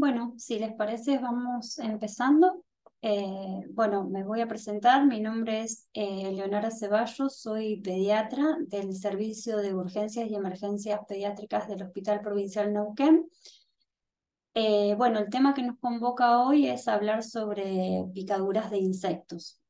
Bueno, si les parece, vamos empezando. Bueno, me voy a presentar. Mi nombre es Leonora Ceballos, soy pediatra del Servicio de Urgencias y Emergencias Pediátricas del Hospital Provincial Neuquén. Bueno, el tema que nos convoca hoy es hablar sobre picaduras de insectos.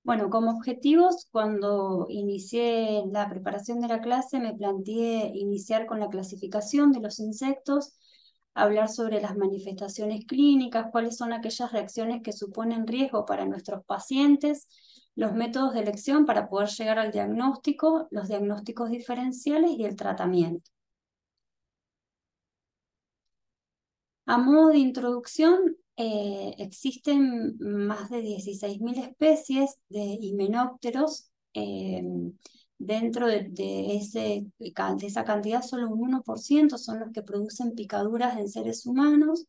Bueno, como objetivos, cuando inicié la preparación de la clase, me planteé iniciar con la clasificación de los insectos, hablar sobre las manifestaciones clínicas, cuáles son aquellas reacciones que suponen riesgo para nuestros pacientes, los métodos de elección para poder llegar al diagnóstico, los diagnósticos diferenciales y el tratamiento. A modo de introducción, existen más de 16.000 especies de himenópteros. Dentro de esa cantidad, solo un 1% son los que producen picaduras en seres humanos.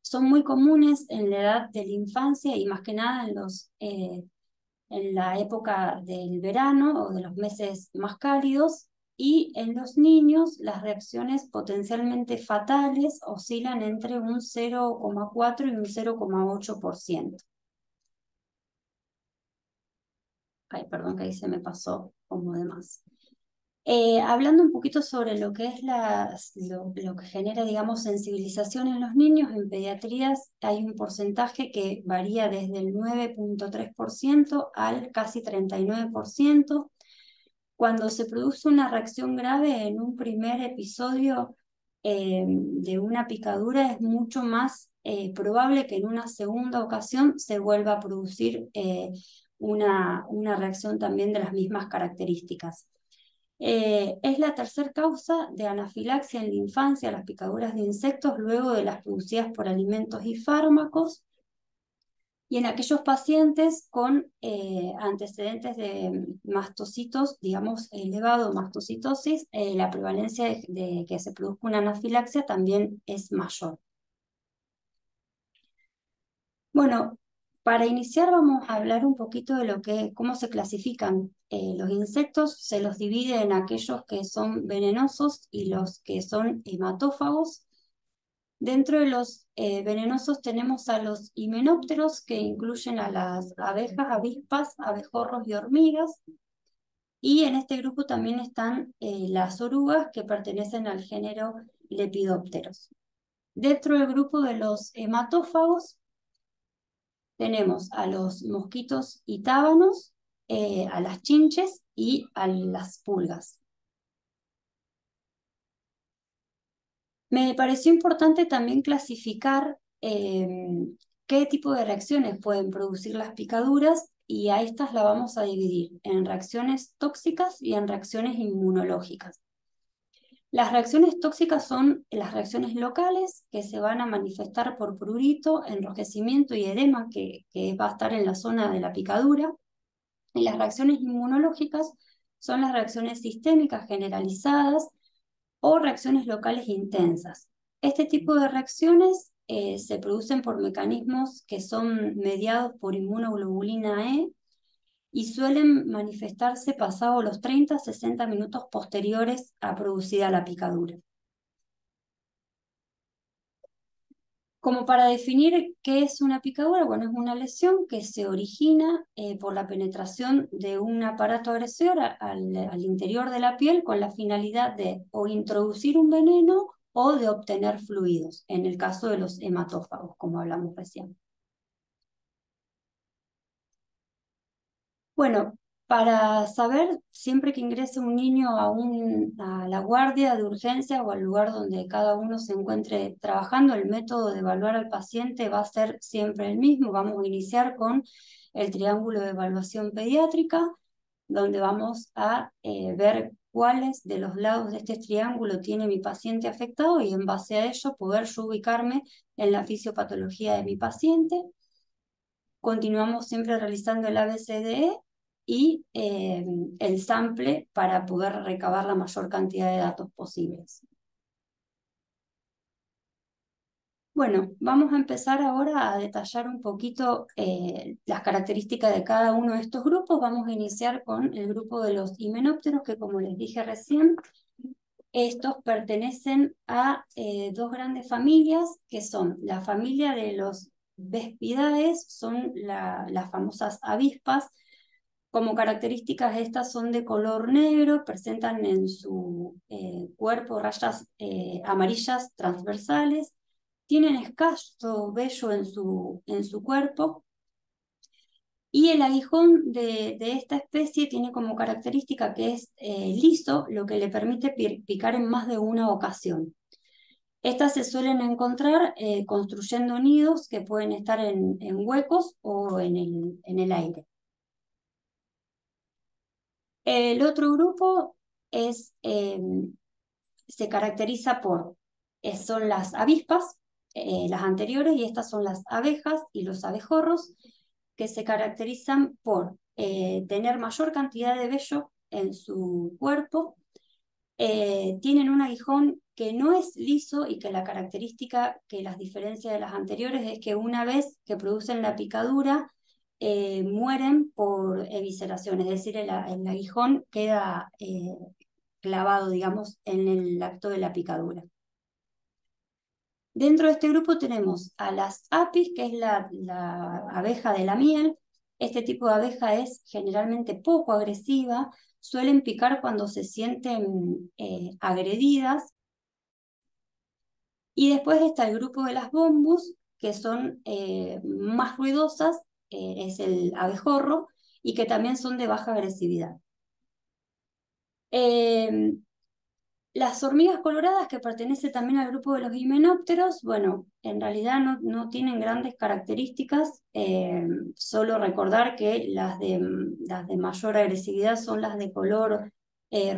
Son muy comunes en la edad de la infancia y más que nada en la época del verano o de los meses más cálidos, y en los niños las reacciones potencialmente fatales oscilan entre un 0,4 y un 0,8%. Ay, perdón que ahí se me pasó como de más. Hablando un poquito sobre lo que es lo que genera, digamos, sensibilización en los niños, en pediatrías hay un porcentaje que varía desde el 9,3% al casi 39%. Cuando se produce una reacción grave en un primer episodio de una picadura, es mucho más probable que en una segunda ocasión se vuelva a producir una reacción también de las mismas características. Es la tercera causa de anafilaxia en la infancia, las picaduras de insectos, luego de las producidas por alimentos y fármacos. Y en aquellos pacientes con antecedentes de mastocitos, digamos, elevado mastocitosis, la prevalencia de que se produzca una anafilaxia también es mayor. Bueno, para iniciar vamos a hablar un poquito de cómo se clasifican los insectos. Se los divide en aquellos que son venenosos y los que son hematófagos. Dentro de los venenosos tenemos a los himenópteros, que incluyen a las abejas, avispas, abejorros y hormigas. Y en este grupo también están las orugas, que pertenecen al género Lepidópteros. Dentro del grupo de los hematófagos tenemos a los mosquitos y tábanos, a las chinches y a las pulgas. Me pareció importante también clasificar qué tipo de reacciones pueden producir las picaduras, y a estas las vamos a dividir en reacciones tóxicas y en reacciones inmunológicas. Las reacciones tóxicas son las reacciones locales, que se van a manifestar por prurito, enrojecimiento y edema que va a estar en la zona de la picadura. Y las reacciones inmunológicas son las reacciones sistémicas generalizadas o reacciones locales intensas. Este tipo de reacciones se producen por mecanismos que son mediados por inmunoglobulina E y suelen manifestarse pasados los 30-60 minutos posteriores a producida la picadura. Como para definir qué es una picadura, bueno, es una lesión que se origina por la penetración de un aparato agresor al interior de la piel, con la finalidad de o introducir un veneno o de obtener fluidos, en el caso de los hematófagos, como hablamos recién. Bueno, para saber, siempre que ingrese un niño a la guardia de urgencia o al lugar donde cada uno se encuentre trabajando, el método de evaluar al paciente va a ser siempre el mismo. Vamos a iniciar con el triángulo de evaluación pediátrica, donde vamos a ver cuáles de los lados de este triángulo tiene mi paciente afectado, y en base a ello poder yo ubicarme en la fisiopatología de mi paciente. Continuamos siempre realizando el ABCDE y el sample para poder recabar la mayor cantidad de datos posibles. Bueno, vamos a empezar ahora a detallar un poquito las características de cada uno de estos grupos. Vamos a iniciar con el grupo de los himenópteros, que como les dije recién, estos pertenecen a dos grandes familias, que son la familia de los Vespidae, son las famosas avispas. Como características, estas son de color negro, presentan en su cuerpo rayas amarillas transversales, tienen escaso vello en su cuerpo, y el aguijón de esta especie tiene como característica que es liso, lo que le permite picar en más de una ocasión. Estas se suelen encontrar construyendo nidos que pueden estar en huecos o en el aire. El otro grupo se caracteriza por, son las avispas, las anteriores, y estas son las abejas y los abejorros, que se caracterizan por tener mayor cantidad de vello en su cuerpo, tienen un aguijón que no es liso y que la característica que las diferencia de las anteriores es que una vez que producen la picadura, mueren por evisceración, es decir, el aguijón queda clavado, digamos, en el acto de la picadura. Dentro de este grupo tenemos a las apis, que es la abeja de la miel. Este tipo de abeja es generalmente poco agresiva, suelen picar cuando se sienten agredidas. Y después está el grupo de las bombus, que son más ruidosas, es el abejorro, y que también son de baja agresividad. Las hormigas coloradas, que pertenecen también al grupo de los himenópteros, bueno, en realidad no tienen grandes características, solo recordar que las de mayor agresividad son las de color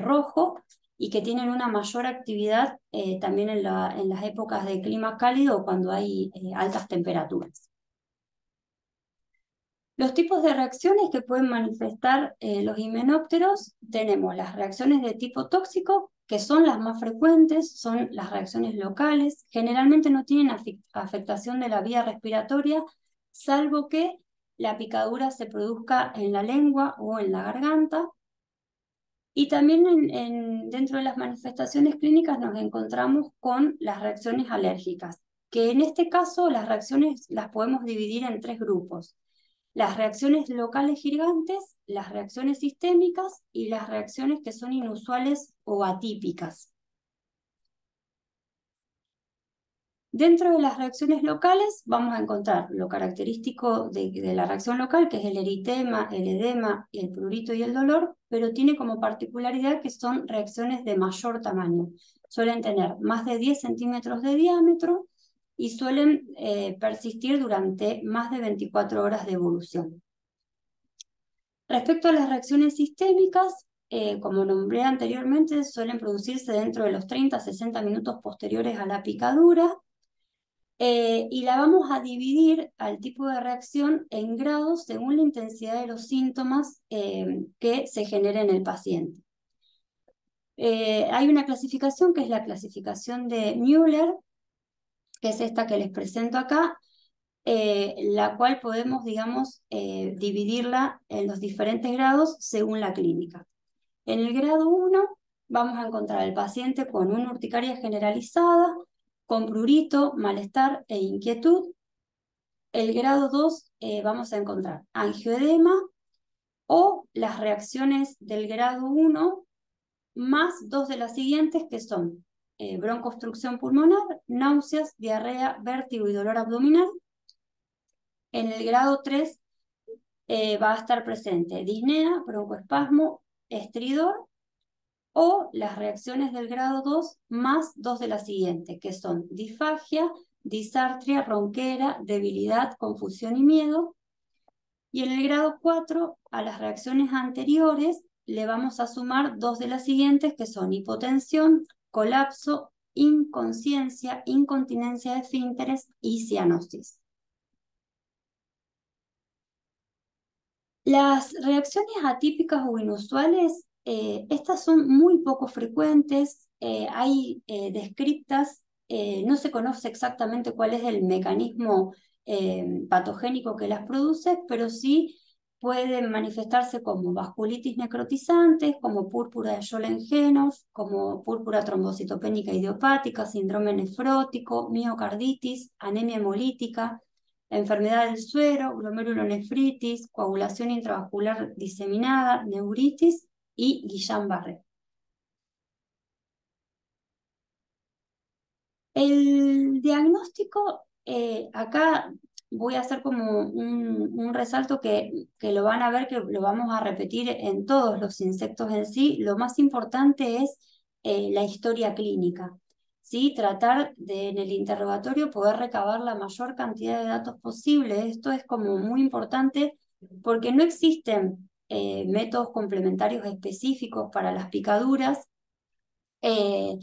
rojo, y que tienen una mayor actividad también en las épocas de clima cálido o cuando hay altas temperaturas. Los tipos de reacciones que pueden manifestar los himenópteros: tenemos las reacciones de tipo tóxico, que son las más frecuentes, son las reacciones locales, generalmente no tienen afectación de la vía respiratoria, salvo que la picadura se produzca en la lengua o en la garganta. Y también dentro de las manifestaciones clínicas nos encontramos con las reacciones alérgicas, que en este caso las reacciones las podemos dividir en tres grupos: las reacciones locales gigantes, las reacciones sistémicas y las reacciones que son inusuales o atípicas. Dentro de las reacciones locales vamos a encontrar lo característico de la reacción local, que es el eritema, el edema, el prurito y el dolor, pero tiene como particularidad que son reacciones de mayor tamaño. Suelen tener más de 10 centímetros de diámetro y suelen persistir durante más de 24 horas de evolución. Respecto a las reacciones sistémicas, como nombré anteriormente, suelen producirse dentro de los 30 a 60 minutos posteriores a la picadura, y la vamos a dividir al tipo de reacción en grados según la intensidad de los síntomas que se generen en el paciente. Hay una clasificación que es la clasificación de Müller, que es esta que les presento acá, la cual podemos, digamos, dividirla en los diferentes grados según la clínica. En el grado 1 vamos a encontrar al paciente con una urticaria generalizada, con prurito, malestar e inquietud. El grado 2 vamos a encontrar angioedema o las reacciones del grado 1 más dos de las siguientes, que son broncoobstrucción pulmonar, náuseas, diarrea, vértigo y dolor abdominal. En el grado 3 va a estar presente disnea, broncoespasmo, estridor, o las reacciones del grado 2 más dos de las siguientes, que son disfagia, disartria, ronquera, debilidad, confusión y miedo. Y en el grado 4, a las reacciones anteriores le vamos a sumar dos de las siguientes, que son hipotensión, colapso, inconsciencia, incontinencia de esfínteres y cianosis. Las reacciones atípicas o inusuales, estas son muy poco frecuentes, hay descriptas no se conoce exactamente cuál es el mecanismo patogénico que las produce, pero sí pueden manifestarse como vasculitis necrotizantes, como púrpura de Sjögren-Genos, como púrpura trombocitopénica idiopática, síndrome nefrótico, miocarditis, anemia hemolítica, enfermedad del suero, glomerulonefritis, coagulación intravascular diseminada, neuritis y Guillain-Barré. El diagnóstico, acá voy a hacer como un resalto que lo van a ver, que lo vamos a repetir en todos los insectos en sí. Lo más importante es la historia clínica, ¿sí? Tratar de en el interrogatorio poder recabar la mayor cantidad de datos posible. Esto es como muy importante porque no existen métodos complementarios específicos para las picaduras. eh,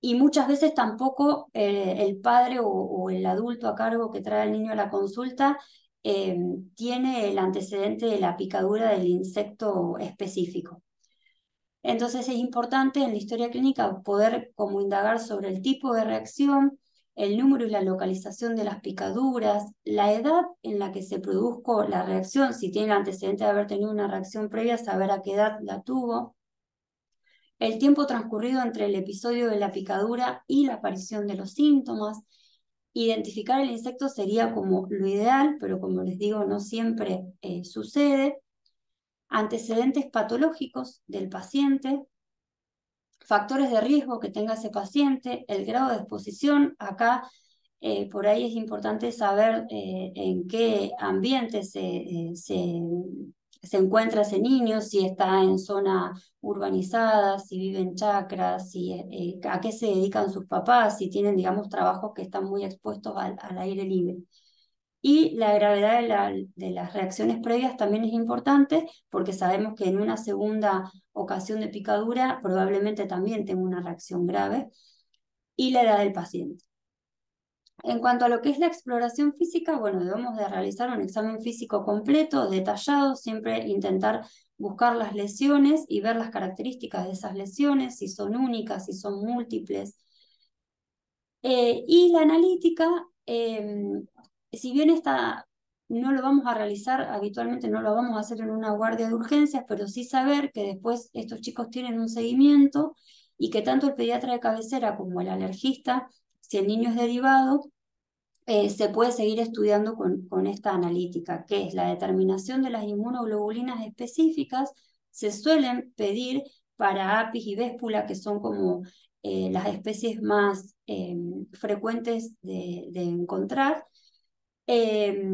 y muchas veces tampoco el padre o el adulto a cargo que trae al niño a la consulta eh, tiene el antecedente de la picadura del insecto específico. Entonces es importante en la historia clínica poder como indagar sobre el tipo de reacción, el número y la localización de las picaduras, la edad en la que se produjo la reacción, si tiene el antecedente de haber tenido una reacción previa, saber a qué edad la tuvo, el tiempo transcurrido entre el episodio de la picadura y la aparición de los síntomas. Identificar el insecto sería como lo ideal, pero como les digo, no siempre sucede. Antecedentes patológicos del paciente, factores de riesgo que tenga ese paciente, el grado de exposición. Acá por ahí es importante saber en qué ambiente se encuentra ese niño, si está en zona urbanizada, si vive en chacras, a qué se dedican sus papás, si tienen, digamos, trabajos que están muy expuestos al aire libre. Y la gravedad de las reacciones previas también es importante porque sabemos que en una segunda ocasión de picadura probablemente también tenga una reacción grave. Y la edad del paciente. En cuanto a lo que es la exploración física, bueno, debemos de realizar un examen físico completo, detallado, siempre intentar buscar las lesiones y ver las características de esas lesiones, si son únicas, si son múltiples. Y la analítica, si bien esta no lo vamos a realizar habitualmente, no lo vamos a hacer en una guardia de urgencias, pero sí saber que después estos chicos tienen un seguimiento y que tanto el pediatra de cabecera como el alergista, si el niño es derivado, se puede seguir estudiando con esta analítica, que es la determinación de las inmunoglobulinas específicas. Se suelen pedir para apis y véspula, que son como las especies más frecuentes de encontrar, eh,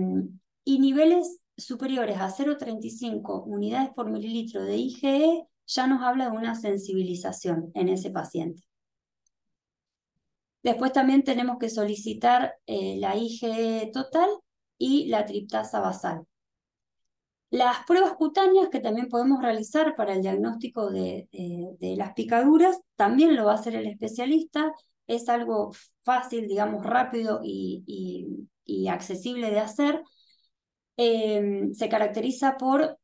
y niveles superiores a 0,35 unidades por mililitro de IgE ya nos habla de una sensibilización en ese paciente. Después también tenemos que solicitar la IgE total y la triptasa basal. Las pruebas cutáneas que también podemos realizar para el diagnóstico de las picaduras, también lo va a hacer el especialista. Es algo fácil, digamos, rápido y accesible de hacer. Se caracteriza por,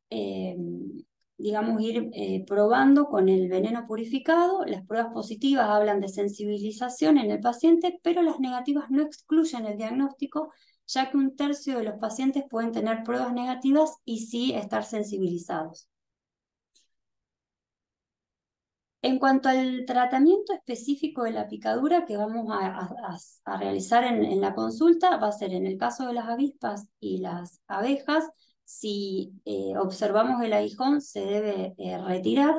digamos, ir probando con el veneno purificado. Las pruebas positivas hablan de sensibilización en el paciente, pero las negativas no excluyen el diagnóstico, ya que 1/3 de los pacientes pueden tener pruebas negativas y sí estar sensibilizados. En cuanto al tratamiento específico de la picadura que vamos a realizar en la consulta, va a ser en el caso de las avispas y las abejas. Si observamos el aguijón, se debe retirar,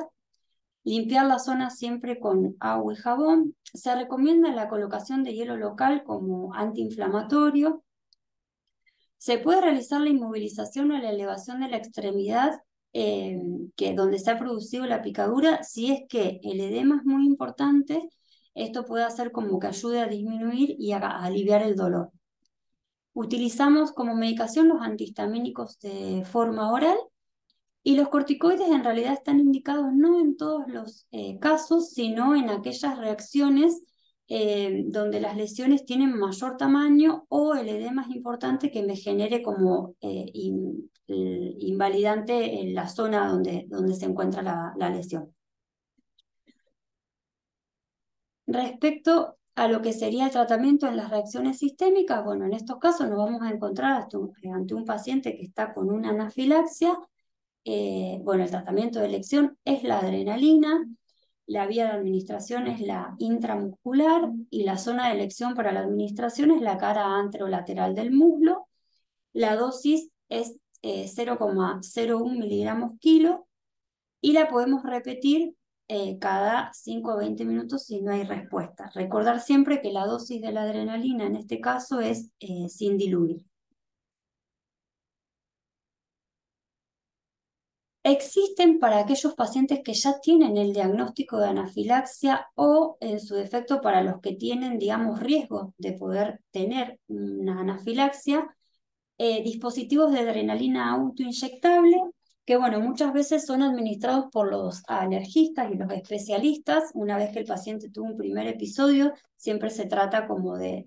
limpiar la zona siempre con agua y jabón. Se recomienda la colocación de hielo local como antiinflamatorio. Se puede realizar la inmovilización o la elevación de la extremidad donde se ha producido la picadura. Si es que el edema es muy importante, esto puede hacer como que ayude a disminuir y a aliviar el dolor. Utilizamos como medicación los antihistamínicos de forma oral y los corticoides en realidad están indicados no en todos los casos, sino en aquellas reacciones donde las lesiones tienen mayor tamaño o el edema es importante que me genere como invalidante en la zona donde se encuentra la lesión. Respecto a lo que sería el tratamiento en las reacciones sistémicas, bueno, en estos casos nos vamos a encontrar ante un paciente que está con una anafilaxia. Bueno, el tratamiento de elección es la adrenalina, la vía de administración es la intramuscular y la zona de elección para la administración es la cara anterolateral del muslo. La dosis es 0,01 miligramos kilo y la podemos repetir cada 5 a 20 minutos si no hay respuesta. Recordar siempre que la dosis de la adrenalina en este caso es sin diluir. Existen para aquellos pacientes que ya tienen el diagnóstico de anafilaxia o en su defecto para los que tienen, digamos, riesgo de poder tener una anafilaxia, dispositivos de adrenalina autoinyectable que, bueno, muchas veces son administrados por los alergistas y los especialistas. Una vez que el paciente tuvo un primer episodio, siempre se trata como de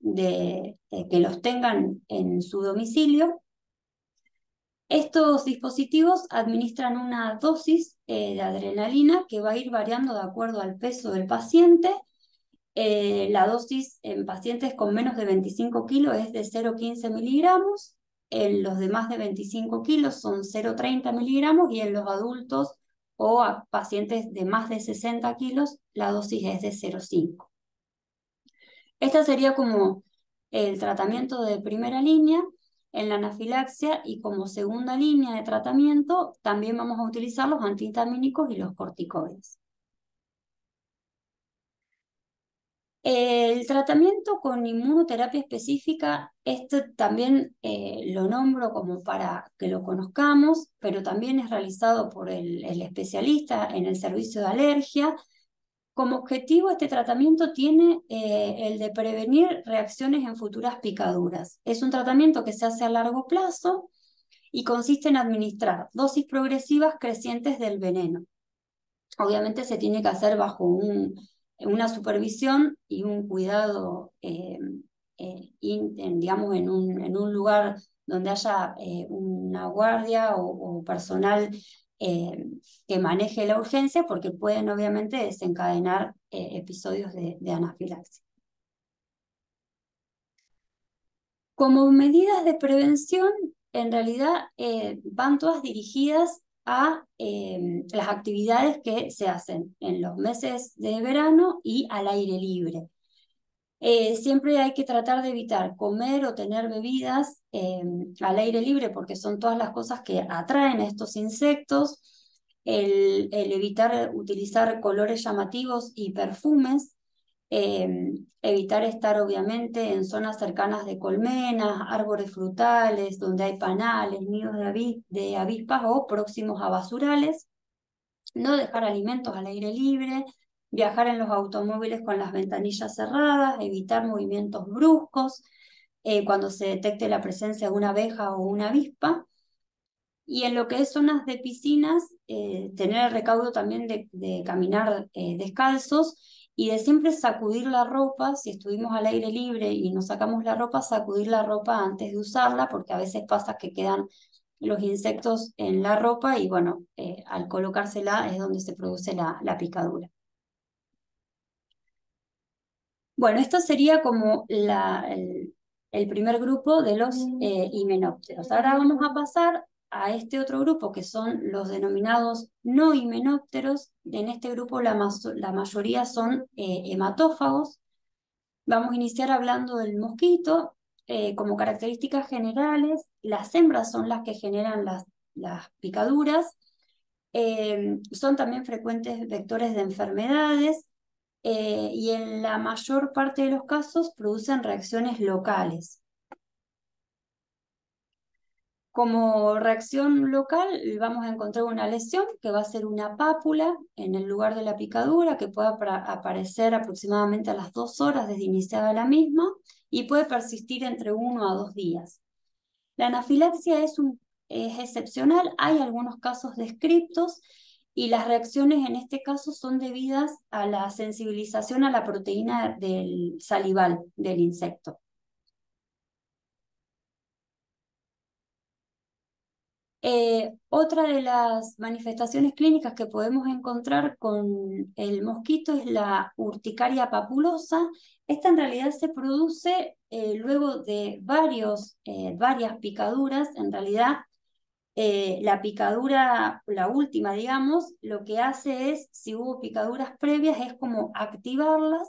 que los tengan en su domicilio. Estos dispositivos administran una dosis de adrenalina que va a ir variando de acuerdo al peso del paciente. La dosis en pacientes con menos de 25 kilos es de 0,15 miligramos, en los de más de 25 kilos son 0,30 miligramos y en los adultos o a pacientes de más de 60 kilos la dosis es de 0,5. Esta sería como el tratamiento de primera línea en la anafilaxia y como segunda línea de tratamiento también vamos a utilizar los antihistamínicos y los corticoides. El tratamiento con inmunoterapia específica, esto también lo nombro como para que lo conozcamos, pero también es realizado por el especialista en el servicio de alergia. Como objetivo, este tratamiento tiene el de prevenir reacciones en futuras picaduras. Es un tratamiento que se hace a largo plazo y consiste en administrar dosis progresivas crecientes del veneno. Obviamente se tiene que hacer bajo una supervisión y un cuidado, digamos, en un lugar donde haya una guardia o personal que maneje la urgencia, porque pueden obviamente desencadenar episodios de anafilaxia. Como medidas de prevención, en realidad van todas dirigidas a las actividades que se hacen en los meses de verano y al aire libre. Siempre hay que tratar de evitar comer o tener bebidas al aire libre porque son todas las cosas que atraen a estos insectos. El evitar utilizar colores llamativos y perfumes. Evitar estar obviamente en zonas cercanas de colmenas, árboles frutales, donde hay panales, nidos de avispas o próximos a basurales. No dejar alimentos al aire libre, viajar en los automóviles con las ventanillas cerradas, evitar movimientos bruscos cuando se detecte la presencia de una abeja o una avispa. Y en lo que es zonas de piscinas, tener el recaudo también de caminar descalzos y de siempre sacudir la ropa, si estuvimos al aire libre y nos sacamos la ropa, sacudir la ropa antes de usarla, porque a veces pasa que quedan los insectos en la ropa y bueno, al colocársela es donde se produce la picadura. Bueno, esto sería como el primer grupo de los himenópteros. Ahora vamos a pasar a este otro grupo que son los denominados no himenópteros. En este grupo la mayoría son hematófagos. Vamos a iniciar hablando del mosquito. Como características generales, las hembras son las que generan las picaduras. Son también frecuentes vectores de enfermedades y en la mayor parte de los casos producen reacciones locales. Como reacción local vamos a encontrar una lesión que va a ser una pápula en el lugar de la picadura que puede aparecer aproximadamente a las 2 horas desde iniciada la misma y puede persistir entre 1 a 2 días. La anafilaxia es excepcional, hay algunos casos descriptos y las reacciones en este caso son debidas a la sensibilización a la proteína del salival del insecto. Otra de las manifestaciones clínicas que podemos encontrar con el mosquito es la urticaria papulosa. Esta en realidad se produce luego de varias picaduras. En realidad, la picadura, la última, digamos, lo que hace es, si hubo picaduras previas, es como activarlas,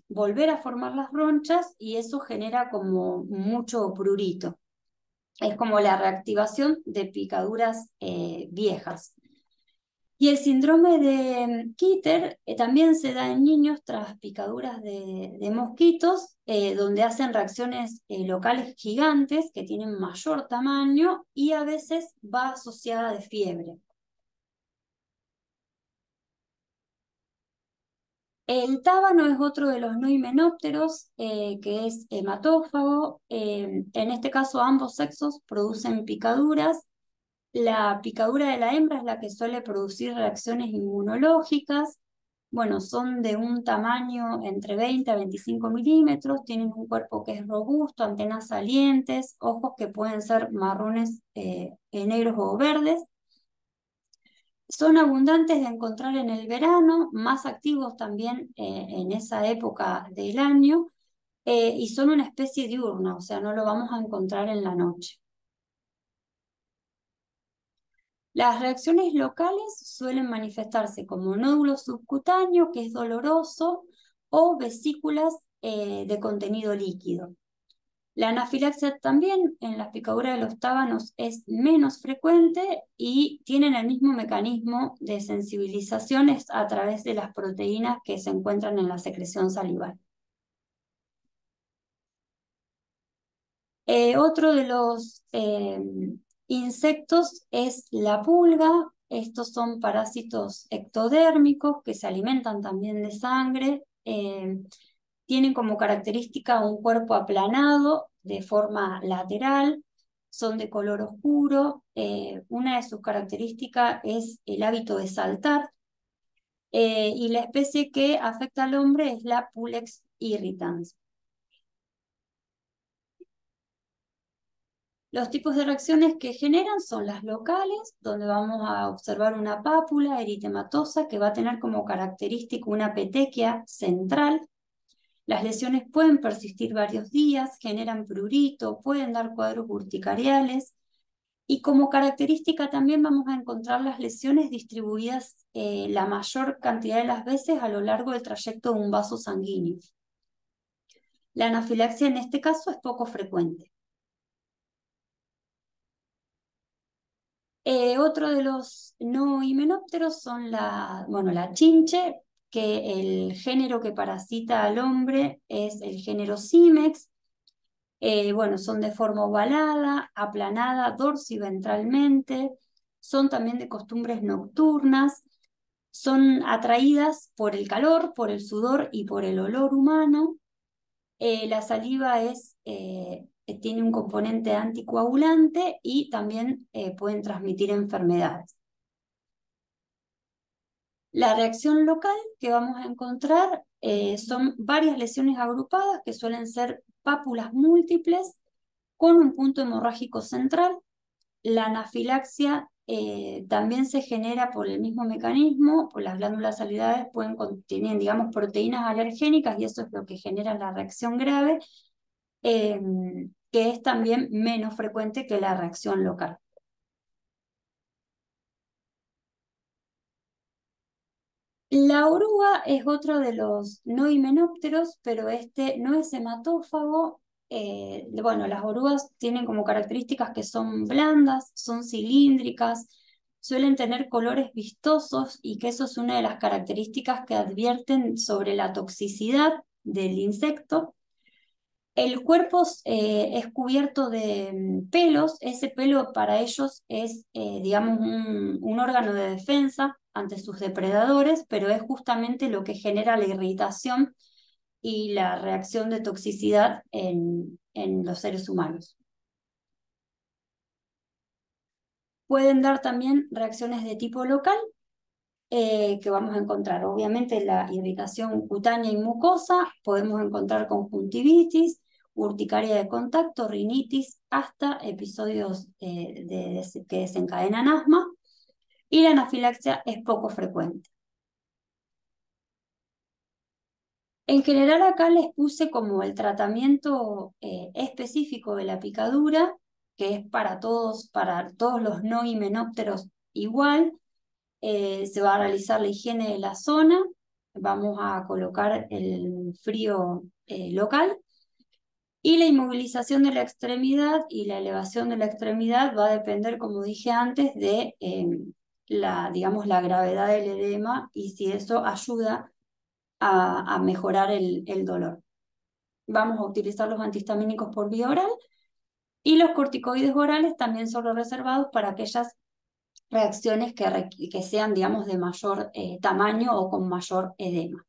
volver a formar las ronchas y eso genera como mucho prurito. Es como la reactivación de picaduras viejas. Y el síndrome de Kitter también se da en niños tras picaduras de mosquitos, donde hacen reacciones locales gigantes que tienen mayor tamaño y a veces va asociada de fiebre. El tábano es otro de los no himenópteros que es hematófago. En este caso, ambos sexos producen picaduras. La picadura de la hembra es la que suele producir reacciones inmunológicas. Bueno, son de un tamaño entre 20 a 25 milímetros, tienen un cuerpo que es robusto, antenas salientes, ojos que pueden ser marrones, negros o verdes. Son abundantes de encontrar en el verano, más activos también en esa época del año, y son una especie diurna, o sea, no lo vamos a encontrar en la noche. Las reacciones locales suelen manifestarse como nódulo subcutáneo, que es doloroso, o vesículas de contenido líquido. La anafilaxia también en las picaduras de los tábanos es menos frecuente y tienen el mismo mecanismo de sensibilización a través de las proteínas que se encuentran en la secreción salival. Otro de los insectos es la pulga. Estos son parásitos ectodérmicos que se alimentan también de sangre. Tienen como característica un cuerpo aplanado de forma lateral. Son de color oscuro. Una de sus características es el hábito de saltar. Y la especie que afecta al hombre es la Pulex irritans. Los tipos de reacciones que generan son las locales, donde vamos a observar una pápula eritematosa que va a tener como característica una petequia central. Las lesiones pueden persistir varios días, generan prurito, pueden dar cuadros urticariales y como característica también vamos a encontrar las lesiones distribuidas la mayor cantidad de las veces a lo largo del trayecto de un vaso sanguíneo. La anafilaxia en este caso es poco frecuente. Otro de los no himenópteros son la chinche, que el género que parasita al hombre es el género Cimex. Son de forma ovalada, aplanada dorsiventralmente, son también de costumbres nocturnas, son atraídas por el calor, por el sudor y por el olor humano. La saliva tiene un componente anticoagulante y también pueden transmitir enfermedades. La reacción local que vamos a encontrar son varias lesiones agrupadas que suelen ser pápulas múltiples con un punto hemorrágico central. La anafilaxia también se genera por el mismo mecanismo, por las glándulas salivares tienen, digamos, proteínas alergénicas y eso es lo que genera la reacción grave, que es también menos frecuente que la reacción local. La oruga es otro de los no himenópteros, pero este no es hematófago. Las orugas tienen como características que son blandas, son cilíndricas, suelen tener colores vistosos y que eso es una de las características que advierten sobre la toxicidad del insecto. El cuerpo es cubierto de pelos, ese pelo para ellos es, digamos, un órgano de defensa ante sus depredadores, pero es justamente lo que genera la irritación y la reacción de toxicidad en los seres humanos. Pueden dar también reacciones de tipo local, que vamos a encontrar, obviamente, la irritación cutánea y mucosa, podemos encontrar conjuntivitis, urticaria de contacto, rinitis, hasta episodios que desencadenan asma, y la anafilaxia es poco frecuente. En general acá les puse como el tratamiento específico de la picadura, que es para todos los no himenópteros igual. Se va a realizar la higiene de la zona, vamos a colocar el frío local, y la inmovilización de la extremidad y la elevación de la extremidad va a depender, como dije antes, de digamos, la gravedad del edema y si eso ayuda a mejorar el dolor. Vamos a utilizar los antihistamínicos por vía oral, y los corticoides orales también son los reservados para aquellas reacciones que sean, digamos, de mayor tamaño o con mayor edema.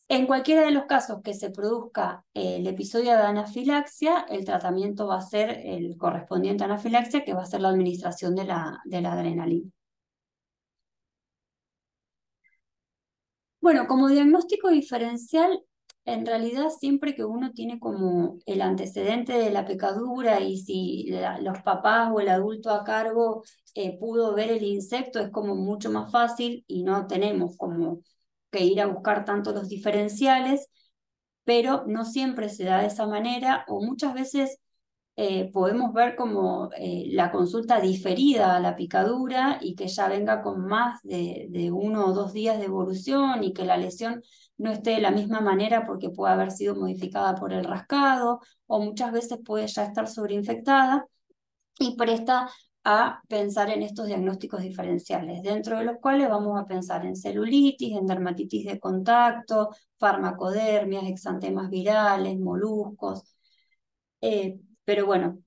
En cualquiera de los casos que se produzca el episodio de anafilaxia, el tratamiento va a ser el correspondiente a anafilaxia, que va a ser la administración de la adrenalina. Bueno, como diagnóstico diferencial, en realidad siempre que uno tiene como el antecedente de la picadura y si los papás o el adulto a cargo pudo ver el insecto, es como mucho más fácil y no tenemos como que ir a buscar tanto los diferenciales, pero no siempre se da de esa manera, o muchas veces podemos ver como la consulta diferida a la picadura y que ya venga con más de 1 o 2 días de evolución y que la lesión no esté de la misma manera porque puede haber sido modificada por el rascado, o muchas veces puede ya estar sobreinfectada y presta a pensar en estos diagnósticos diferenciales, dentro de los cuales vamos a pensar en celulitis, en dermatitis de contacto, farmacodermias, exantemas virales, moluscos. Pero bueno,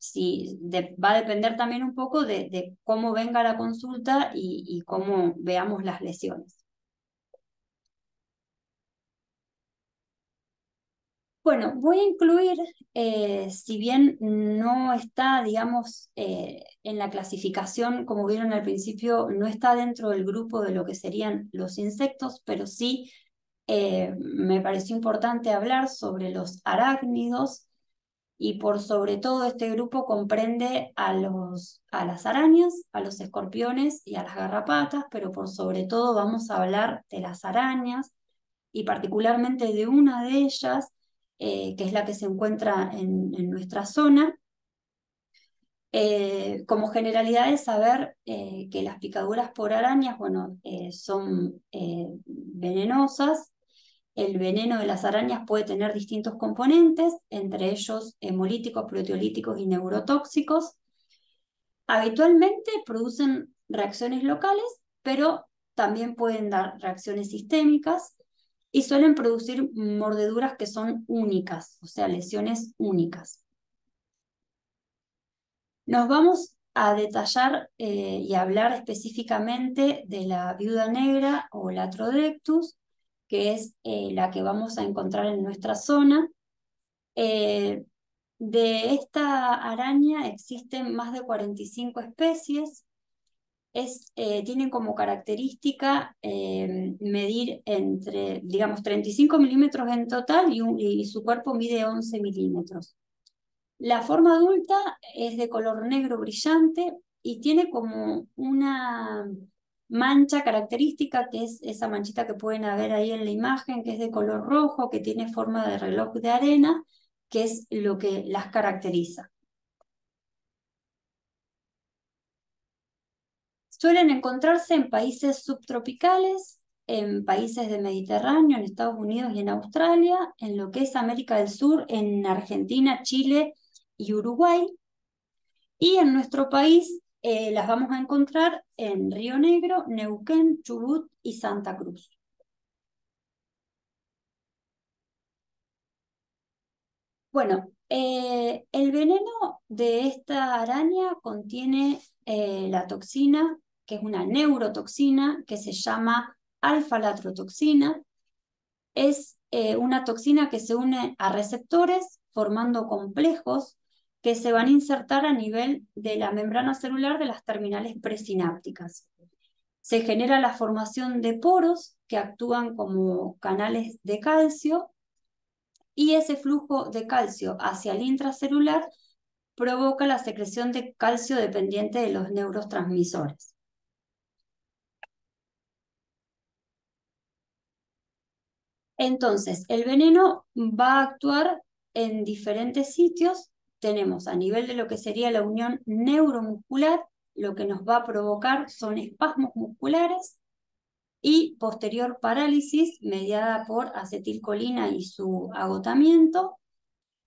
va a depender también un poco de cómo venga la consulta y cómo veamos las lesiones. Bueno, voy a incluir, si bien no está, digamos, en la clasificación, como vieron al principio, no está dentro del grupo de lo que serían los insectos, pero sí me pareció importante hablar sobre los arácnidos, y por sobre todo este grupo comprende a las arañas, a los escorpiones y a las garrapatas, pero por sobre todo vamos a hablar de las arañas y particularmente de una de ellas, que es la que se encuentra en nuestra zona. Como generalidad es saber que las picaduras por arañas, bueno, son venenosas. El veneno de las arañas puede tener distintos componentes, entre ellos hemolíticos, proteolíticos y neurotóxicos. Habitualmente producen reacciones locales, pero también pueden dar reacciones sistémicas y suelen producir mordeduras que son únicas, o sea, lesiones únicas. Nos vamos a detallar y hablar específicamente de la viuda negra o Latrodectus, que es la que vamos a encontrar en nuestra zona. Eh, de esta araña existen más de 45 especies. Tienen como característica medir entre, digamos, 35 milímetros en total y su cuerpo mide 11 milímetros. La forma adulta es de color negro brillante y tiene como una mancha característica, que es esa manchita que pueden ver ahí en la imagen, que es de color rojo, que tiene forma de reloj de arena, que es lo que las caracteriza. Suelen encontrarse en países subtropicales, en países del Mediterráneo, en Estados Unidos y en Australia, en lo que es América del Sur, en Argentina, Chile y Uruguay. Y en nuestro país las vamos a encontrar en Río Negro, Neuquén, Chubut y Santa Cruz. Bueno, el veneno de esta araña contiene la toxina, que es una neurotoxina, que se llama alfa-latrotoxina. Es una toxina que se une a receptores formando complejos que se van a insertar a nivel de la membrana celular de las terminales presinápticas. Se genera la formación de poros que actúan como canales de calcio y ese flujo de calcio hacia el intracelular provoca la secreción de calcio dependiente de los neurotransmisores. Entonces, el veneno va a actuar en diferentes sitios. Tenemos a nivel de lo que sería la unión neuromuscular, lo que nos va a provocar son espasmos musculares y posterior parálisis mediada por acetilcolina y su agotamiento.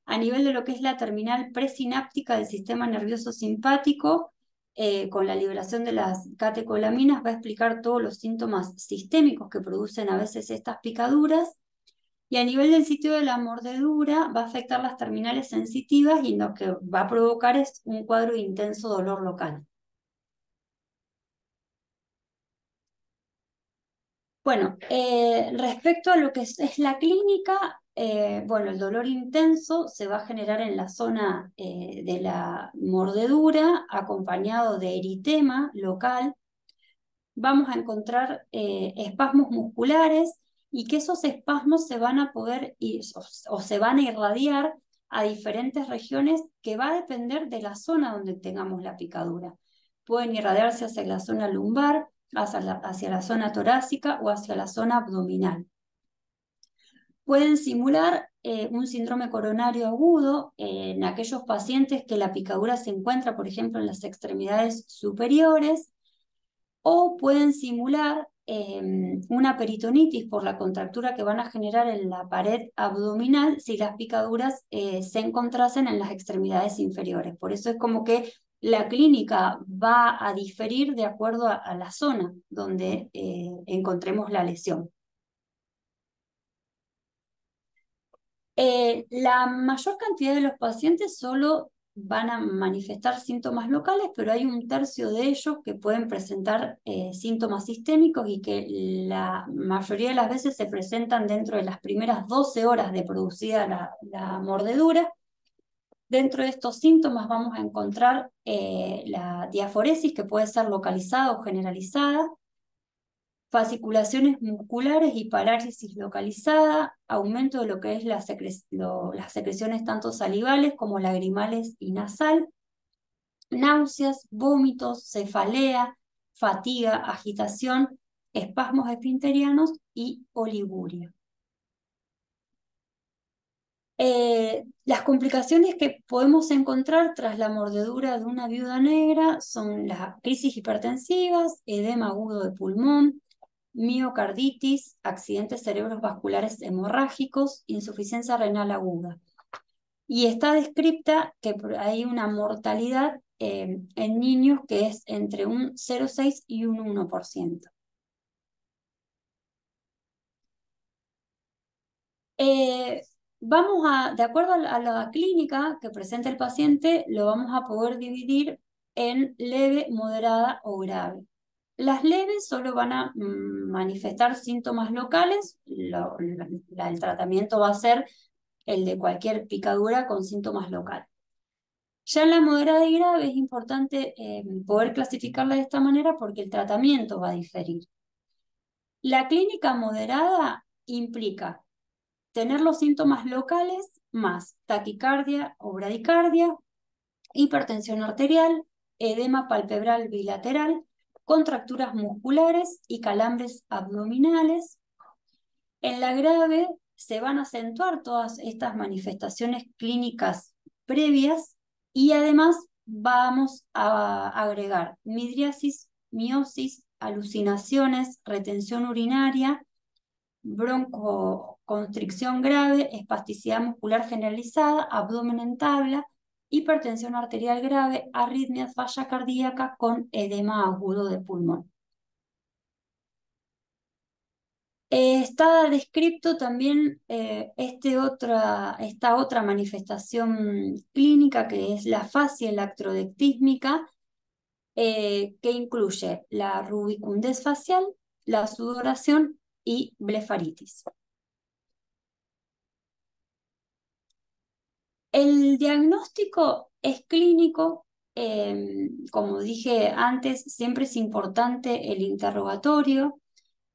A nivel de lo que es la terminal presináptica del sistema nervioso simpático, con la liberación de las catecolaminas, va a explicar todos los síntomas sistémicos que producen a veces estas picaduras. Y a nivel del sitio de la mordedura, va a afectar las terminales sensitivas y lo que va a provocar es un cuadro de intenso dolor local. Bueno, respecto a lo que es la clínica, bueno, el dolor intenso se va a generar en la zona de la mordedura, acompañado de eritema local. Vamos a encontrar espasmos musculares y que esos espasmos se van a poder ir, o se van a irradiar a diferentes regiones que va a depender de la zona donde tengamos la picadura. Pueden irradiarse hacia la zona lumbar, hacia la zona torácica o hacia la zona abdominal. Pueden simular un síndrome coronario agudo en aquellos pacientes que la picadura se encuentra, por ejemplo, en las extremidades superiores, o pueden simular una peritonitis por la contractura que van a generar en la pared abdominal si las picaduras se encontrasen en las extremidades inferiores. Por eso es como que la clínica va a diferir de acuerdo a la zona donde encontremos la lesión. La mayor cantidad de los pacientes solo van a manifestar síntomas locales, pero hay un tercio de ellos que pueden presentar síntomas sistémicos y que la mayoría de las veces se presentan dentro de las primeras 12 horas de producida la mordedura. Dentro de estos síntomas vamos a encontrar la diaforesis, que puede ser localizada o generalizada, fasciculaciones musculares y parálisis localizada, aumento de lo que es las secreciones tanto salivales como lagrimales y nasal, náuseas, vómitos, cefalea, fatiga, agitación, espasmos esfinterianos y oliguria. Las complicaciones que podemos encontrar tras la mordedura de una viuda negra son las crisis hipertensivas, edema agudo de pulmón, miocarditis, accidentes cerebrovasculares hemorrágicos, insuficiencia renal aguda. Y está descrita que hay una mortalidad en niños que es entre un 0,6 y un 1%. De acuerdo a la clínica que presenta el paciente, lo vamos a poder dividir en leve, moderada o grave. Las leves solo van a manifestar síntomas locales. El tratamiento va a ser el de cualquier picadura con síntomas locales. Ya en la moderada y grave es importante poder clasificarla de esta manera porque el tratamiento va a diferir. La clínica moderada implica tener los síntomas locales más taquicardia o bradicardia, hipertensión arterial, edema palpebral bilateral, contracturas musculares y calambres abdominales. En la grave se van a acentuar todas estas manifestaciones clínicas previas y además vamos a agregar midriasis, miosis, alucinaciones, retención urinaria, broncoconstricción grave, espasticidad muscular generalizada, abdomen en tabla, hipertensión arterial grave, arritmias, falla cardíaca con edema agudo de pulmón. Está descrito también esta otra manifestación clínica que es la fascia electrodectísmica, que incluye la rubicundez facial, la sudoración y blefaritis. El diagnóstico es clínico, como dije antes, siempre es importante el interrogatorio.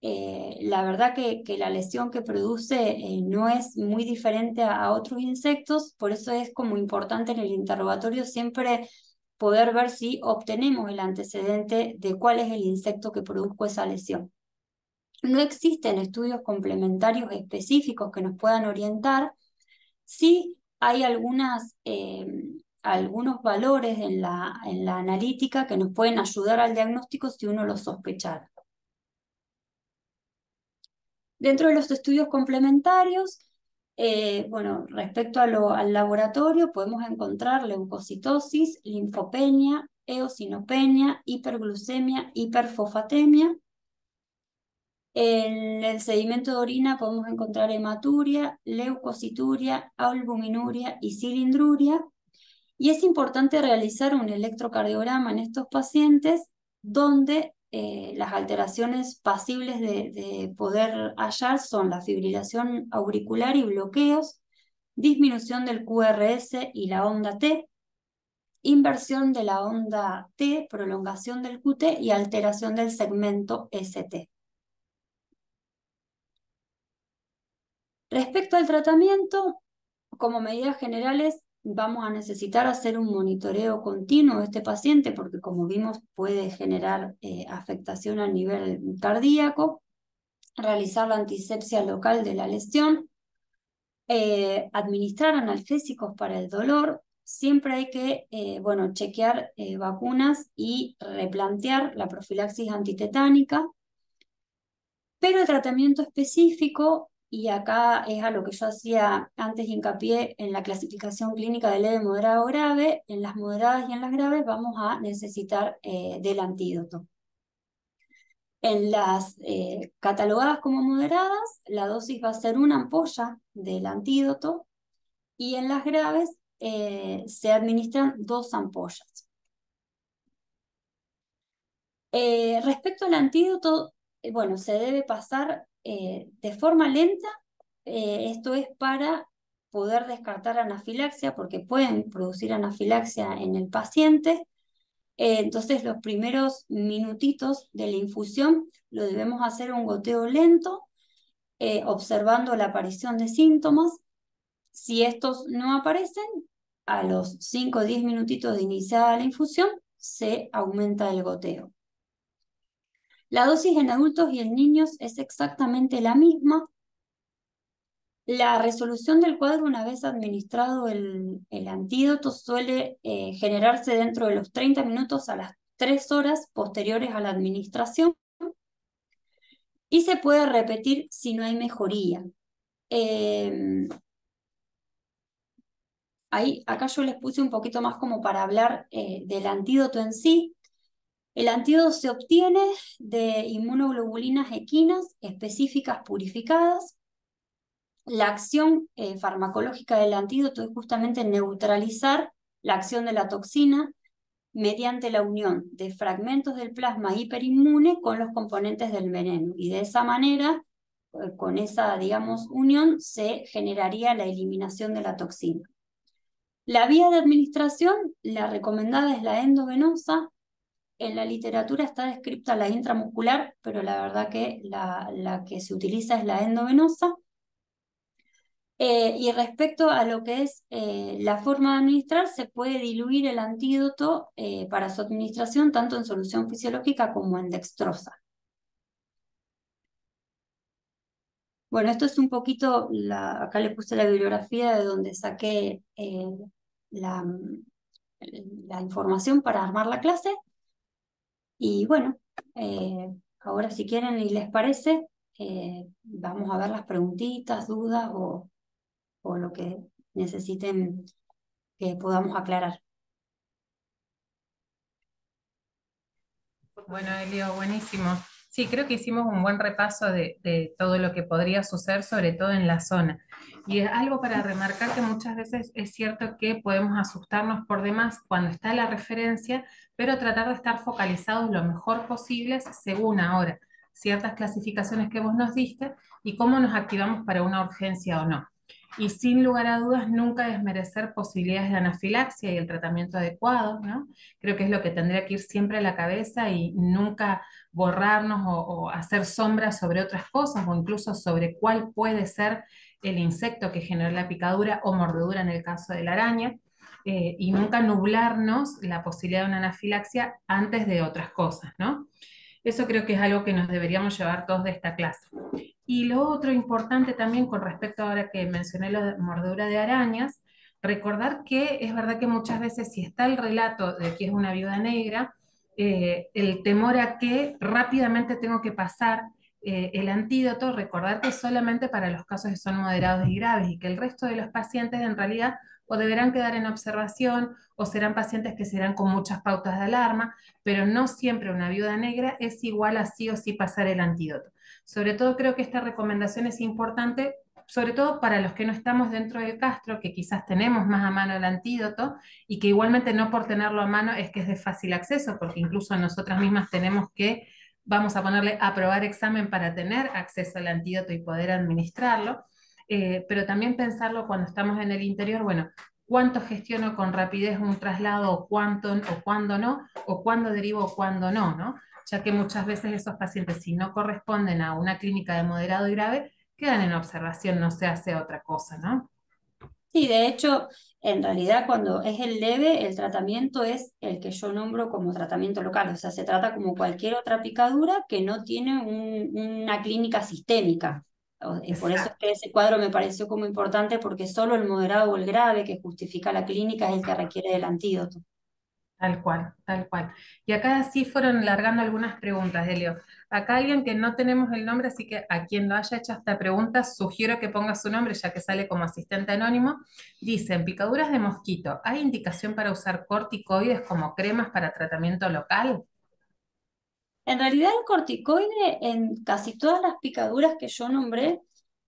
La verdad que la lesión que produce no es muy diferente a otros insectos, por eso es como importante en el interrogatorio siempre poder ver si obtenemos el antecedente de cuál es el insecto que produjo esa lesión. No existen estudios complementarios específicos que nos puedan orientar. Sí hay algunos valores en la analítica que nos pueden ayudar al diagnóstico si uno lo sospechara. Dentro de los estudios complementarios, bueno, respecto al laboratorio, podemos encontrar leucocitosis, linfopenia, eosinopenia, hiperglucemia, hiperfosfatemia. En el sedimento de orina podemos encontrar hematuria, leucocituria, albuminuria y cilindruria. Y es importante realizar un electrocardiograma en estos pacientes donde las alteraciones pasibles de poder hallar son la fibrilación auricular y bloqueos, disminución del QRS y la onda T, inversión de la onda T, prolongación del QT y alteración del segmento ST. Respecto al tratamiento, como medidas generales, vamos a necesitar hacer un monitoreo continuo de este paciente porque, como vimos, puede generar afectación al nivel cardíaco, realizar la antisepsia local de la lesión, administrar analgésicos para el dolor. Siempre hay que bueno, chequear vacunas y replantear la profilaxis antitetánica. Pero el tratamiento específico, y acá es a lo que yo hacía antes hincapié en la clasificación clínica de leve, moderado o grave, en las moderadas y en las graves vamos a necesitar del antídoto. En las catalogadas como moderadas, la dosis va a ser una ampolla del antídoto y en las graves se administran 2 ampollas. Respecto al antídoto, bueno, se debe pasar de forma lenta. Esto es para poder descartar anafilaxia, porque pueden producir anafilaxia en el paciente. Entonces, los primeros minutitos de la infusión lo debemos hacer un goteo lento, observando la aparición de síntomas. Si estos no aparecen, a los 5 o 10 minutitos de iniciada la infusión, se aumenta el goteo. La dosis en adultos y en niños es exactamente la misma. La resolución del cuadro una vez administrado el antídoto suele generarse dentro de los 30 minutos a las 3 horas posteriores a la administración y se puede repetir si no hay mejoría. Acá yo les puse un poquito más como para hablar del antídoto en sí. El antídoto se obtiene de inmunoglobulinas equinas específicas purificadas. La acción farmacológica del antídoto es justamente neutralizar la acción de la toxina mediante la unión de fragmentos del plasma hiperinmune con los componentes del veneno. Y de esa manera, con esa, digamos, unión, se generaría la eliminación de la toxina. La vía de administración, la recomendada es la endovenosa. En la literatura está descrita la intramuscular, pero la verdad que la que se utiliza es la endovenosa. Y respecto a lo que es la forma de administrar, se puede diluir el antídoto para su administración tanto en solución fisiológica como en dextrosa. Bueno, esto es un poquito, acá le puse la bibliografía de donde saqué la, la información para armar la clase. Y bueno, ahora si quieren y les parece, vamos a ver las preguntitas, dudas o lo que necesiten que podamos aclarar. Bueno, Elio, buenísimo. Sí, creo que hicimos un buen repaso de todo lo que podría suceder, sobre todo en la zona. Y es algo para remarcar que muchas veces es cierto que podemos asustarnos por demás cuando está la referencia, pero tratar de estar focalizados lo mejor posible según ahora ciertas clasificaciones que vos nos diste y cómo nos activamos para una urgencia o no. Y sin lugar a dudas, nunca desmerecer posibilidades de anafilaxia y el tratamiento adecuado, ¿no? Creo que es lo que tendría que ir siempre a la cabeza y nunca borrarnos o hacer sombras sobre otras cosas o incluso sobre cuál puede ser el insecto que genera la picadura o mordedura en el caso de la araña. Y nunca nublarnos la posibilidad de una anafilaxia antes de otras cosas, ¿no? Eso creo que es algo que nos deberíamos llevar todos de esta clase. Y lo otro importante también con respecto ahora que mencioné la mordedura de arañas, recordar que es verdad que muchas veces si está el relato de que es una viuda negra, el temor a que rápidamente tengo que pasar el antídoto, recordar que es solamente para los casos que son moderados y graves y que el resto de los pacientes en realidad o deberán quedar en observación o serán pacientes que serán con muchas pautas de alarma, pero no siempre una viuda negra es igual a sí o sí pasar el antídoto. Sobre todo creo que esta recomendación es importante, sobre todo para los que no estamos dentro del Castro, que quizás tenemos más a mano el antídoto y que igualmente no por tenerlo a mano es que es de fácil acceso, porque incluso nosotras mismas tenemos que, vamos a ponerle aprobar examen para tener acceso al antídoto y poder administrarlo, pero también pensarlo cuando estamos en el interior, bueno, cuánto gestiono con rapidez un traslado o cuánto o cuándo no, o cuándo derivo o cuándo no, ¿no? Ya que muchas veces esos pacientes, si no corresponden a una clínica de moderado y grave, quedan en observación, no se hace otra cosa, ¿no? Sí, de hecho, en realidad cuando es el leve, el tratamiento es el que yo nombro como tratamiento local, o sea, se trata como cualquier otra picadura que no tiene una clínica sistémica. Por eso es Exacto. que ese cuadro me pareció como importante porque solo el moderado o el grave que justifica la clínica es el que requiere del antídoto. Tal cual, tal cual. Y acá sí fueron largando algunas preguntas, Helio. Acá alguien que no tenemos el nombre, así que a quien lo haya hecho esta pregunta, sugiero que ponga su nombre, ya que sale como asistente anónimo. Dice, en picaduras de mosquito, ¿hay indicación para usar corticoides como cremas para tratamiento local? En realidad el corticoide en casi todas las picaduras que yo nombré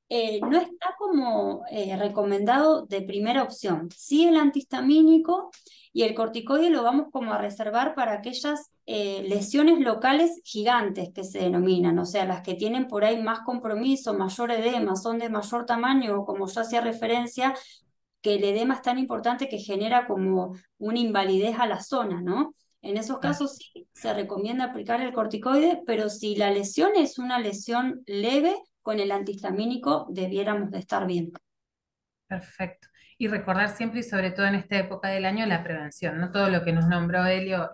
no está como recomendado de primera opción. Sí el antihistamínico y el corticoide lo vamos como a reservar para aquellas lesiones locales gigantes que se denominan, o sea, las que tienen por ahí más compromiso, mayor edema, son de mayor tamaño o como ya hacía referencia, que el edema es tan importante que genera como una invalidez a la zona, ¿no? En esos Claro. casos sí se recomienda aplicar el corticoide, pero si la lesión es una lesión leve, con el antihistamínico debiéramos de estar bien. Perfecto. Y recordar siempre y sobre todo en esta época del año la prevención, no todo lo que nos nombró Helio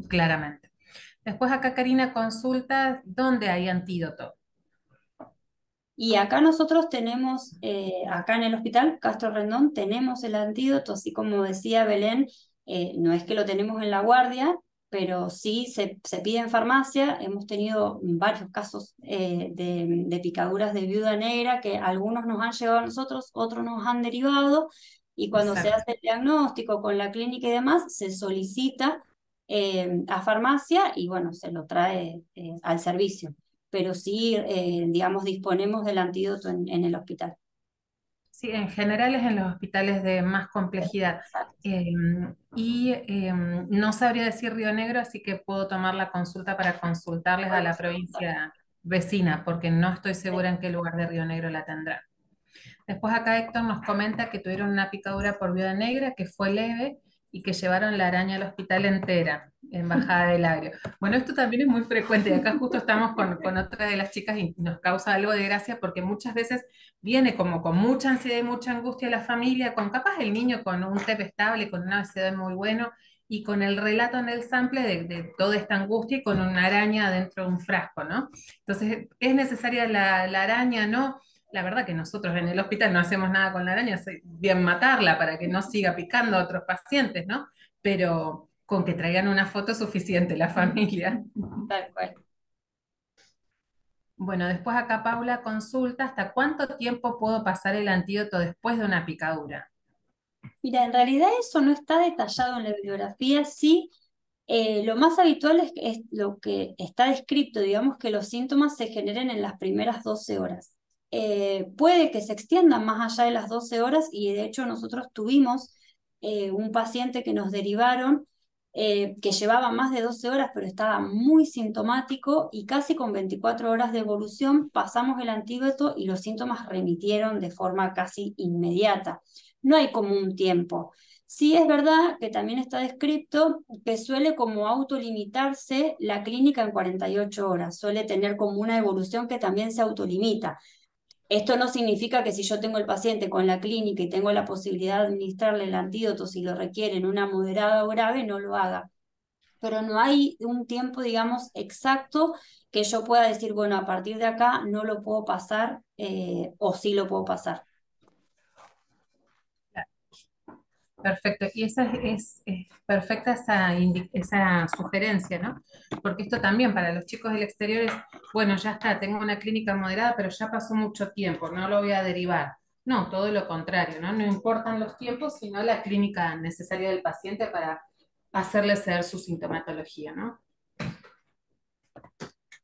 claramente. Después acá Karina consulta dónde hay antídoto. Y acá nosotros tenemos, acá en el hospital Castro Rendón, tenemos el antídoto, así como decía Belén, no es que lo tenemos en la guardia, pero sí se pide en farmacia. Hemos tenido varios casos de picaduras de viuda negra que algunos nos han llegado a nosotros, otros nos han derivado, y cuando se Exacto. hace el diagnóstico con la clínica y demás, se solicita a farmacia y bueno, se lo trae al servicio, pero sí, digamos, disponemos del antídoto en el hospital. Sí, en general es en los hospitales de más complejidad. Exacto. Eh, no sabría decir Río Negro, así que puedo tomar la consulta para consultarles a la Podemos preguntar. provincia vecina, porque no estoy segura en qué lugar de Río Negro la tendrán. Después acá Héctor nos comenta que tuvieron una picadura por viuda negra que fue leve y que llevaron la araña al hospital entera, en bajada del agrio. Bueno, esto también es muy frecuente. Acá justo estamos con otra de las chicas y nos causa algo de gracia porque muchas veces viene como con mucha ansiedad y mucha angustia la familia, con capaz el niño con un TEP estable, con un ABCD muy bueno y con el relato en el sample de toda esta angustia y con una araña dentro de un frasco, ¿no? Entonces, ¿es necesaria la araña? ¿No? La verdad que nosotros en el hospital no hacemos nada con la araña, es bien matarla para que no siga picando a otros pacientes, ¿no? Pero con que traigan una foto es suficiente la familia. Tal cual. Bueno, después acá Paula consulta hasta cuánto tiempo puedo pasar el antídoto después de una picadura. Mira, en realidad eso no está detallado en la bibliografía. Sí, lo más habitual es lo que está descrito, digamos que los síntomas se generen en las primeras 12 horas. Puede que se extiendan más allá de las 12 horas y de hecho nosotros tuvimos un paciente que nos derivaron que llevaba más de 12 horas, pero estaba muy sintomático y casi con 24 horas de evolución pasamos el antídoto y los síntomas remitieron de forma casi inmediata. No hay como un tiempo. Sí es verdad que también está descrito que suele como autolimitarse la clínica en 48 horas, suele tener como una evolución que también se autolimita. Esto no significa que si yo tengo el paciente con la clínica y tengo la posibilidad de administrarle el antídoto si lo requiere en una moderada o grave, no lo haga. Pero no hay un tiempo, digamos, exacto que yo pueda decir, bueno, a partir de acá no lo puedo pasar o sí lo puedo pasar. Perfecto, y esa es perfecta esa sugerencia, ¿no? Porque esto también para los chicos del exterior es, bueno, ya está, tengo una clínica moderada, pero ya pasó mucho tiempo, no lo voy a derivar. No, todo lo contrario, ¿no? No importan los tiempos, sino la clínica necesaria del paciente para hacerle ceder su sintomatología, ¿no?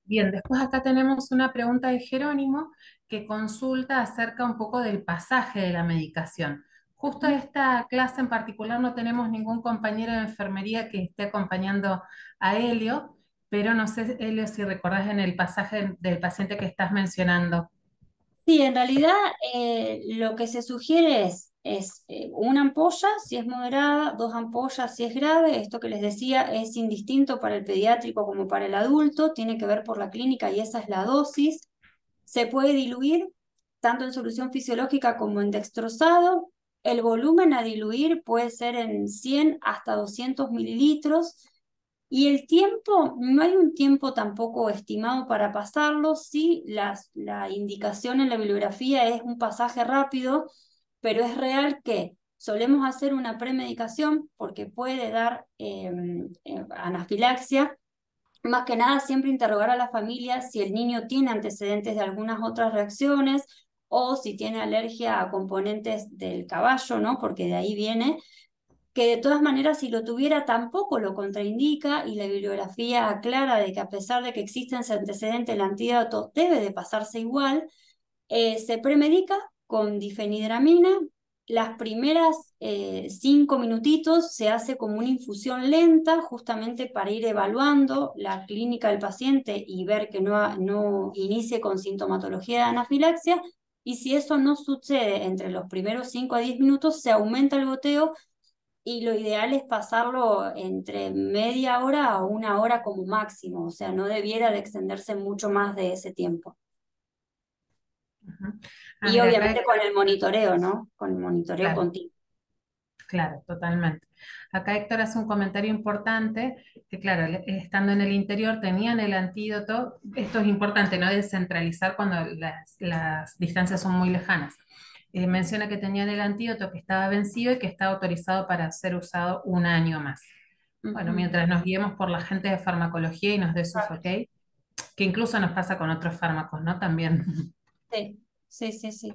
Bien, después acá tenemos una pregunta de Jerónimo que consulta acerca un poco del pasaje de la medicación. Justo esta clase en particular no tenemos ningún compañero de enfermería que esté acompañando a Helio, pero no sé, Helio, si recordás en el pasaje del paciente que estás mencionando. Sí, en realidad lo que se sugiere es una ampolla si es moderada, dos ampollas si es grave. Esto que les decía es indistinto para el pediátrico como para el adulto, tiene que ver por la clínica y esa es la dosis. Se puede diluir tanto en solución fisiológica como en dextrosado. El volumen a diluir puede ser en 100 hasta 200 mililitros. Y el tiempo, no hay un tiempo tampoco estimado para pasarlo, sí, la indicación en la bibliografía es un pasaje rápido, pero es real que solemos hacer una premedicación porque puede dar anafilaxia. Más que nada, siempre interrogar a la familia si el niño tiene antecedentes de algunas otras reacciones o si tiene alergia a componentes del caballo, ¿no? Porque de ahí viene que de todas maneras si lo tuviera tampoco lo contraindica y la bibliografía aclara de que a pesar de que existe ese antecedente, el antídoto debe de pasarse igual. Se premedica con difenhidramina. Las primeras 5 minutitos se hace como una infusión lenta, justamente para ir evaluando la clínica del paciente y ver que no inicie con sintomatología de anafilaxia. Y si eso no sucede entre los primeros 5 a 10 minutos, se aumenta el goteo y lo ideal es pasarlo entre media hora a una hora como máximo, o sea, no debiera de extenderse mucho más de ese tiempo. Ujú. Ah, Y mira, obviamente con el monitoreo, ¿no? Con el monitoreo claro. continuo. Claro, totalmente. Acá Héctor hace un comentario importante, que claro, estando en el interior tenían el antídoto, esto es importante, no descentralizar cuando las distancias son muy lejanas. Menciona que tenían el antídoto que estaba vencido y que está autorizado para ser usado un año más. Bueno, Ujú. mientras nos guiemos por la gente de farmacología y nos dé sus ok, que incluso nos pasa con otros fármacos, ¿no? También. Sí, sí, sí, sí.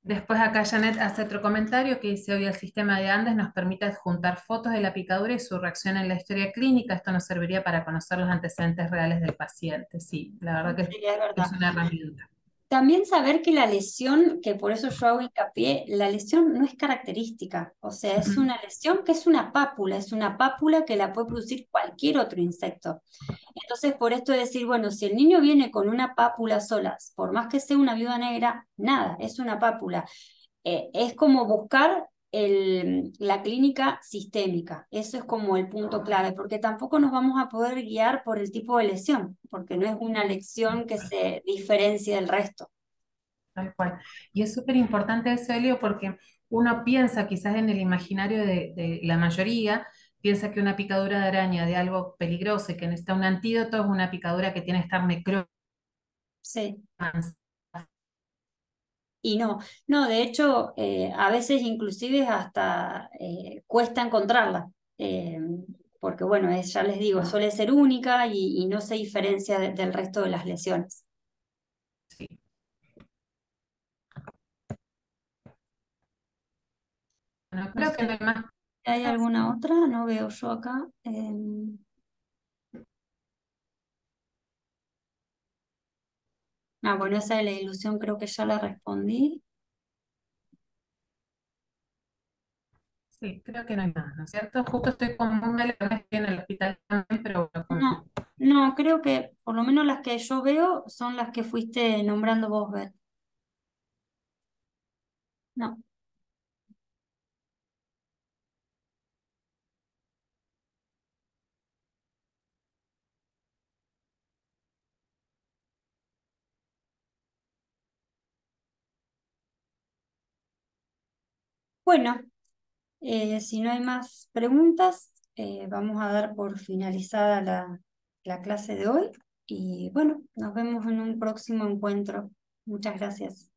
Después acá Janet hace otro comentario que dice, hoy el sistema de Andes nos permite adjuntar fotos de la picadura y su reacción en la historia clínica. Esto nos serviría para conocer los antecedentes reales del paciente. Sí, la verdad Sí, es que verdad. es una herramienta. También saber que la lesión, que por eso yo hago hincapié, la lesión no es característica, o sea, es Ujú. una lesión que es una pápula que la puede producir cualquier otro insecto. Entonces, por esto es decir, bueno, si el niño viene con una pápula sola, por más que sea una viuda negra, nada, es una pápula. Es como buscar la clínica sistémica. Eso es como el punto clave, porque tampoco nos vamos a poder guiar por el tipo de lesión, porque no es una lesión que se diferencie del resto. Tal cual. Y es súper importante eso, Elio, porque uno piensa, quizás en el imaginario de la mayoría, piensa que una picadura de araña de algo peligroso y que necesita un antídoto es una picadura que tiene que estar necrótica. Sí. Y no, no, de hecho, a veces inclusive hasta cuesta encontrarla, eh, porque bueno, ya les digo, suele ser única y no se diferencia del resto de las lesiones. Bueno, No creo que no sé, hay más. ¿hay alguna otra? No veo yo acá. Bueno, esa de la ilusión creo que ya la respondí. Sí, creo que no hay más, ¿no es cierto? Justo estoy con un que estoy en el hospital también, pero bueno, No, no, creo que por lo menos las que yo veo son las que fuiste nombrando vos, Beth. No. Bueno, si no hay más preguntas, vamos a dar por finalizada la clase de hoy y bueno, nos vemos en un próximo encuentro. Muchas gracias.